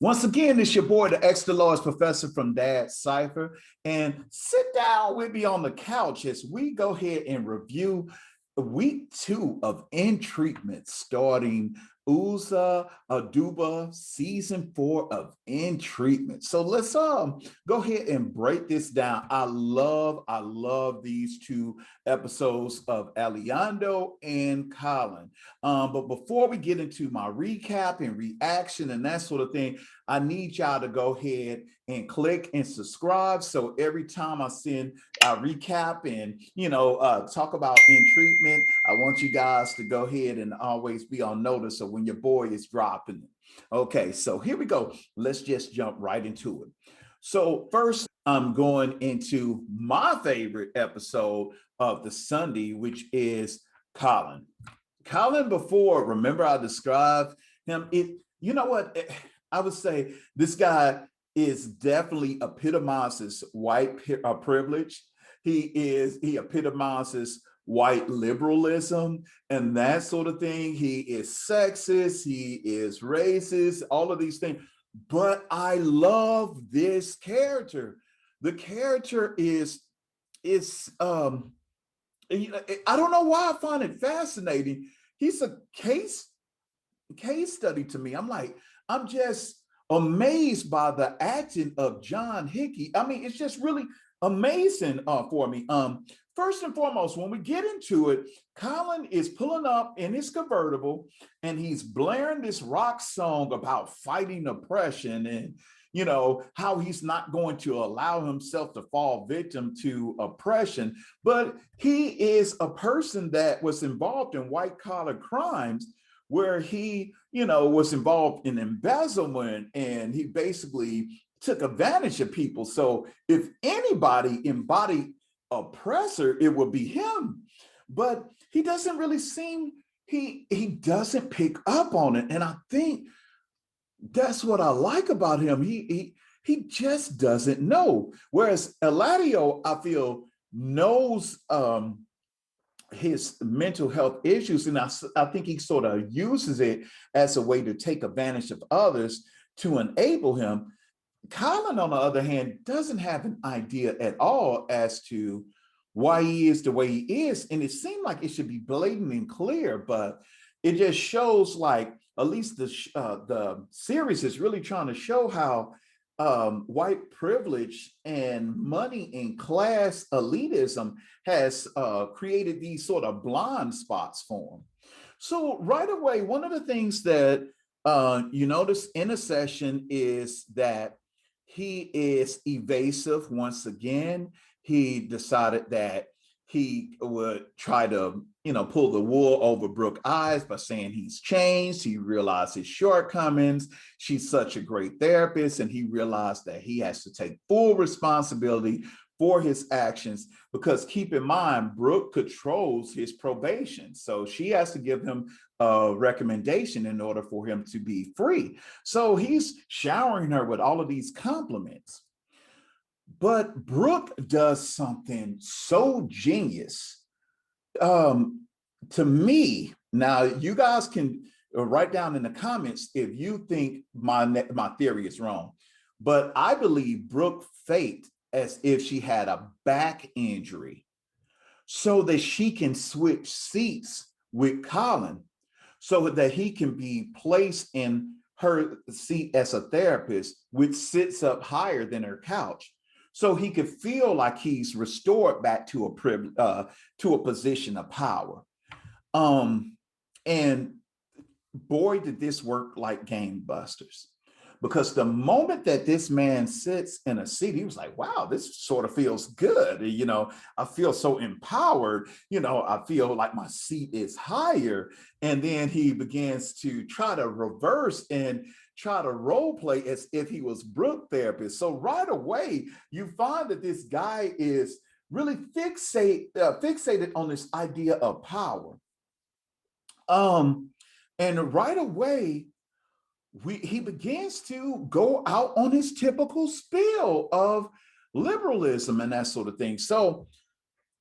Once again, it's your boy, the extra large professor from Dad Cypher, and sit down with me on the couch as we go ahead and review week 2 of In Treatment, starting Aduba season 4 of In Treatment. So let's go ahead and break this down. I love these 2 episodes of Aliando and Colin. But before we get into my recap and reaction and that sort of thing, I need y'all to go ahead and click and subscribe. So every time I send a recap and, talk about In Treatment, I want you guys to go ahead and always be on notice of when your boy is dropping it. Okay, so here we go. Let's just jump right into it. So first, I'm going into my favorite episode of the Sunday, which is Colin. Colin, before, remember I described him, you know what, I would say this guy is definitely epitomizes white privilege. He epitomizes white liberalism and that sort of thing. He is sexist, he is racist, all of these things. But I love this character. The character is I don't know why I find it fascinating. He's a case study to me. I'm just amazed by the acting of John Hickey. I mean, it's just really amazing for me. First and foremost, when we get into it, Colin is pulling up in his convertible and he's blaring this rock song about fighting oppression and, how he's not going to allow himself to fall victim to oppression. But he is a person that was involved in white collar crimes where he, was involved in embezzlement and he basically took advantage of people. So if anybody embodied oppressor, it would be him. But he doesn't really seem, he doesn't pick up on it. And I think that's what I like about him. He just doesn't know. Whereas Eladio, I feel, knows his mental health issues. And I think he sort of uses it as a way to take advantage of others to enable him. Colin, on the other hand, doesn't have an idea at all as to why he is the way he is. And it seemed like it should be blatant and clear, but it just shows like, at least the series is really trying to show how white privilege and money and class elitism has created these sort of blind spots for him. So right away, one of the things that you notice in a session is that he is evasive once again. He decided that he would try to, pull the wool over Brooke's eyes by saying he's changed. He realized his shortcomings. She's such a great therapist. And he realized that he has to take full responsibility for his actions because keep in mind, Brooke controls his probation. So she has to give him a recommendation in order for him to be free. So he's showering her with all of these compliments. But Brooke does something so genius to me. Now, you guys can write down in the comments if you think my theory is wrong. But I believe Brooke faked as if she had a back injury so that she can switch seats with Colin so that he can be placed in her seat as a therapist, which sits up higher than her couch. So he could feel like he's restored back to a position of power. And boy, did this work like gangbusters. Because the moment that this man sits in a seat, he was like, wow, this sort of feels good. I feel so empowered. I feel like my seat is higher. And then he begins to try to reverse and try to role play as if he was Brooke therapist. So right away, you find that this guy is really fixated on this idea of power. And right away, he begins to go out on his typical spiel of liberalism and that sort of thing. So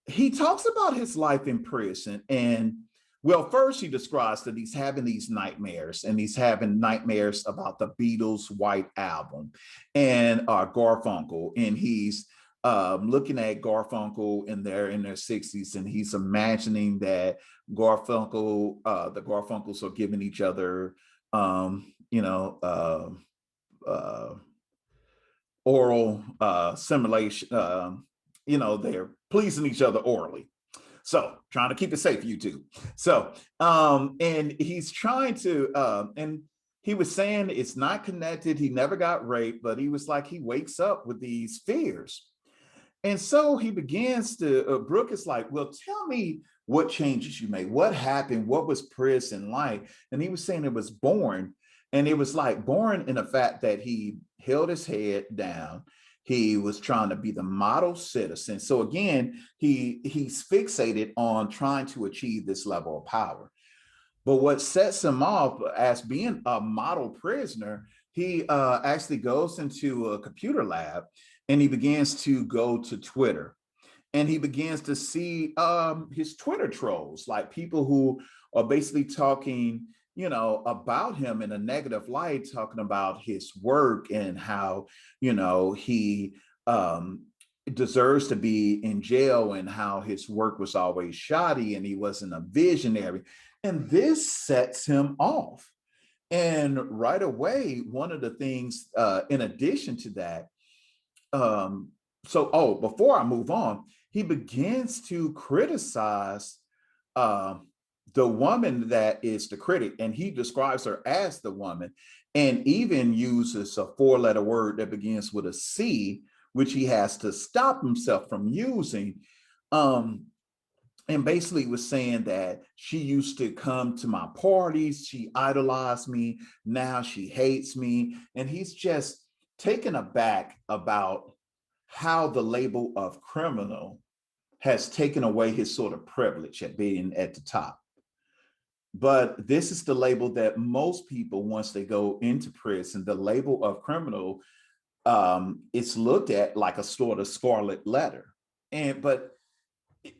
he talks about his life in prison and Well, first he describes that he's having these nightmares, and he's having nightmares about the Beatles' White Album and Garfunkel, and he's looking at Garfunkel in their 60s, and he's imagining that the Garfunkels are giving each other, you know, oral simulation. They're pleasing each other orally. So trying to keep it safe, you two. So, and he's trying to, and he was saying it's not connected. He never got raped, but he was like, he wakes up with these fears. And so he begins to, Brooke is like, well, tell me what changes you made. What happened? What was prison like? And he was saying it was born. And it was like born in the fact that he held his head down. He was trying to be the model citizen. So again, he's fixated on trying to achieve this level of power. But what sets him off as being a model prisoner, he actually goes into a computer lab and he begins to go to Twitter, and he begins to see his Twitter trolls, like people who are basically talking, about him in a negative light, talking about his work and how, he deserves to be in jail and how his work was always shoddy and he wasn't a visionary. And this sets him off. And right away, one of the things, in addition to that, before I move on, he begins to criticize the woman that is the critic, and he describes her as the woman, and even uses a four-letter word that begins with a C, which he has to stop himself from using. And basically was saying that she used to come to my parties, she idolized me, now she hates me. And he's just taken aback about how the label of criminal has taken away his sort of privilege at being at the top. But this is the label that most people, once they go into prison, the label of criminal, it's looked at like a sort of scarlet letter. But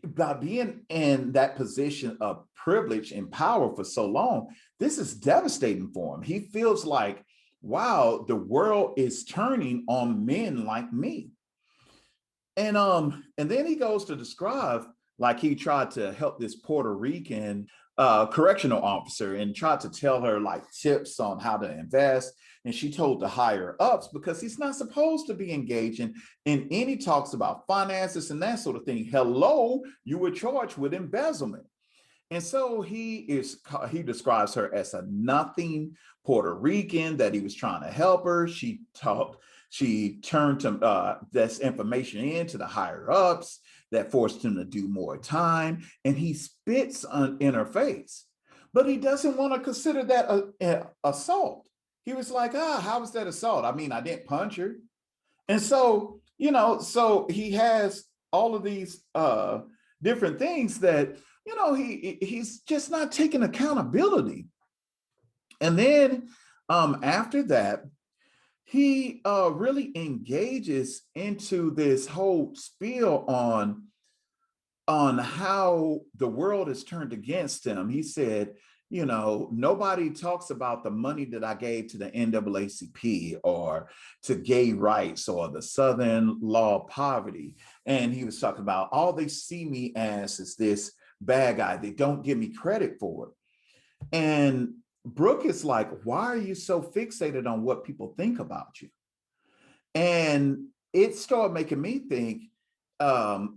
by being in that position of privilege and power for so long, this is devastating for him. He feels like, wow, the world is turning on men like me. And then he goes to describe like he tried to help this Puerto Rican correctional officer and tried to tell her like tips on how to invest. And she told the higher ups, because he's not supposed to be engaging in any talks about finances and that sort of thing. Hello, you were charged with embezzlement. And so he describes her as a nothing Puerto Rican, that he was trying to help her. She turned this information into the higher ups that forced him to do more time, and he spits in her face. But he doesn't want to consider that assault. He was like, how was that assault? I mean, I didn't punch her. And so, so he has all of these different things that, he's just not taking accountability. And then after that, he really engages into this whole spiel on how the world is turned against him. He said, nobody talks about the money that I gave to the NAACP or to gay rights or the Southern Law of Poverty. And he was talking about all they see me as is this bad guy. They don't give me credit for it. And Brooke is like, why are you so fixated on what people think about you? And it started making me think,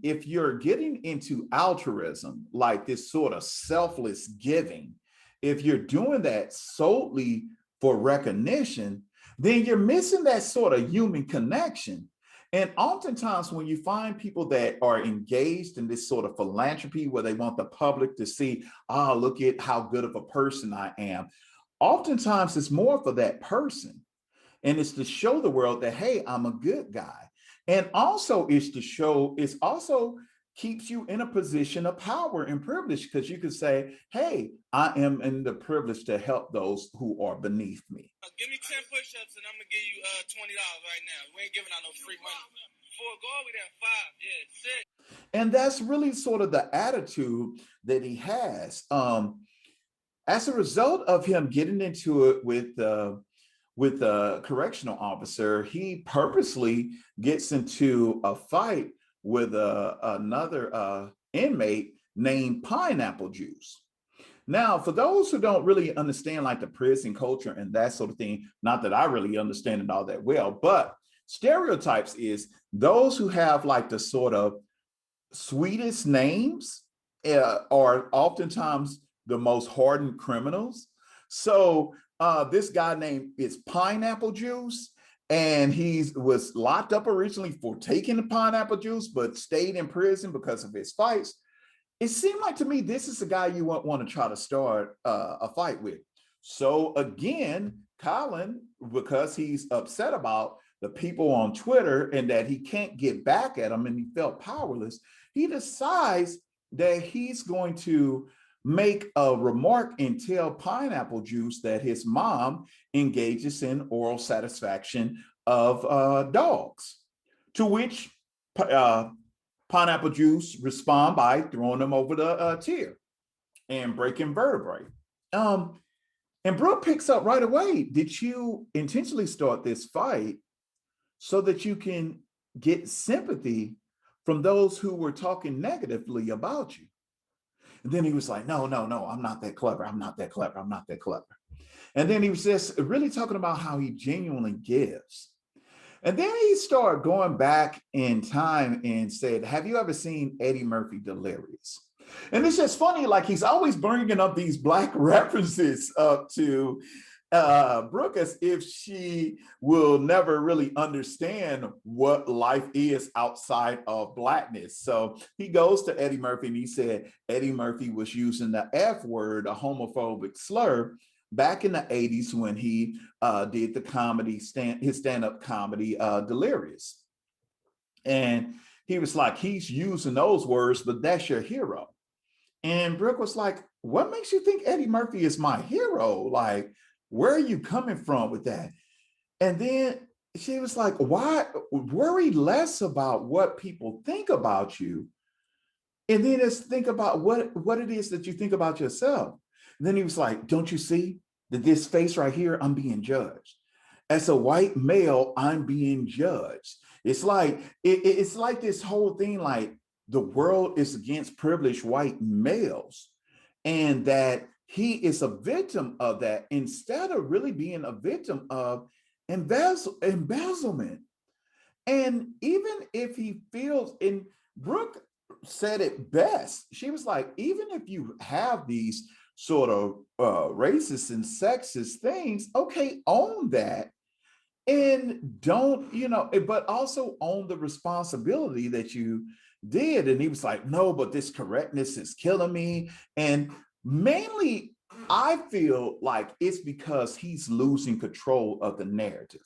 if you're getting into altruism, like this sort of selfless giving, if you're doing that solely for recognition, then you're missing that sort of human connection. And oftentimes when you find people that are engaged in this sort of philanthropy where they want the public to see, look at how good of a person I am, oftentimes it's more for that person. And it's to show the world that, hey, I'm a good guy. And also it's also keeps you in a position of power and privilege, because you can say, hey, I am in the privilege to help those who are beneath me. Give me 10 push-ups and I'm going to give you $20 right now. We ain't giving out no free money. 4 go, we there 5. Yeah, 6. And that's really sort of the attitude that he has. As a result of him getting into it with a correctional officer, he purposely gets into a fight with another inmate named Pineapple Juice. Now, for those who don't really understand like the prison culture and that sort of thing, not that I really understand it all that well, but stereotypes is those who have like the sort of sweetest names are oftentimes the most hardened criminals. So this guy named is Pineapple Juice, and he was locked up originally for taking the pineapple juice, but stayed in prison because of his fights. It seemed like to me this is a guy you want to try to start a fight with. So again, Colin, because he's upset about the people on Twitter and that he can't get back at them and he felt powerless, he decides that he's going to make a remark and tell Pineapple Juice that his mom engages in oral satisfaction of dogs, to which Pineapple Juice respond by throwing them over the tier and breaking vertebrae. And Brooke picks up right away. Did you intentionally start this fight so that you can get sympathy from those who were talking negatively about you? And then he was like, no, I'm not that clever. I'm not that clever. I'm not that clever. And then he was just really talking about how he genuinely gives. And then he started going back in time and said, have you ever seen Eddie Murphy Delirious? And it's just funny, like he's always bringing up these Black references up to Brooke as if she will never really understand what life is outside of Blackness. So he goes to Eddie Murphy and he said Eddie Murphy was using the F word, a homophobic slur, back in the 80s when he did the comedy, his stand-up comedy, Delirious. And he was like, he's using those words, but that's your hero. And Brooke was like, what makes you think Eddie Murphy is my hero? Like, where are you coming from with that? And then she was like, why worry less about what people think about you? And then just think about what it is that you think about yourself. And then he was like, don't you see that this face right here, I'm being judged. As a white male, I'm being judged. It's like it's like this whole thing, like the world is against privileged white males, and that he is a victim of that instead of really being a victim of embezzlement. And even if he feels, and Brooke said it best, she was like, even if you have these sort of racist and sexist things, okay, own that and don't, but also own the responsibility that you did. And he was like, no, but this correctness is killing me. And mainly, I feel like it's because he's losing control of the narrative.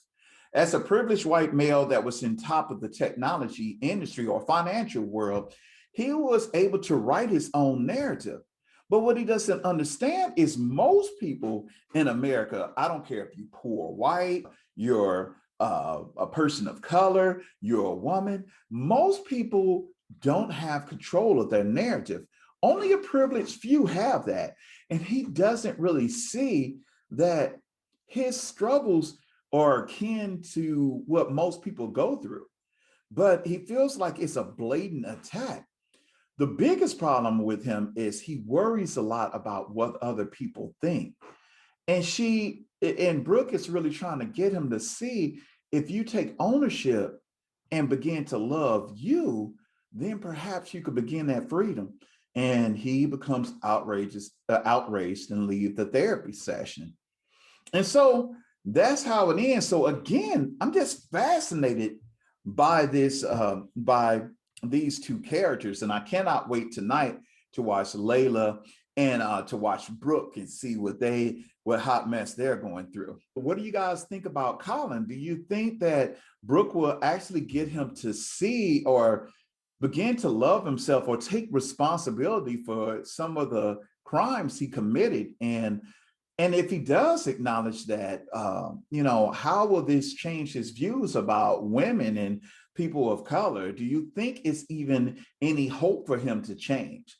As a privileged white male that was in top of the technology industry or financial world, he was able to write his own narrative. But what he doesn't understand is most people in America, I don't care if you're poor, white, you're a person of color, you're a woman, most people don't have control of their narrative. Only a privileged few have that. And he doesn't really see that his struggles are akin to what most people go through. But he feels like it's a blatant attack. The biggest problem with him is he worries a lot about what other people think. And Brooke is really trying to get him to see, if you take ownership and begin to love you, then perhaps you could begin that freedom. And he becomes outraged and leave the therapy session. And so that's how it ends. So again, I'm just fascinated by by these two characters, and I cannot wait tonight to watch Layla and to watch Brooke and see what hot mess they're going through. What do you guys think about Colin? Do you think that Brooke will actually get him to see or begin to love himself or take responsibility for some of the crimes he committed? And if he does acknowledge that, how will this change his views about women and people of color, do you think it's even any hope for him to change?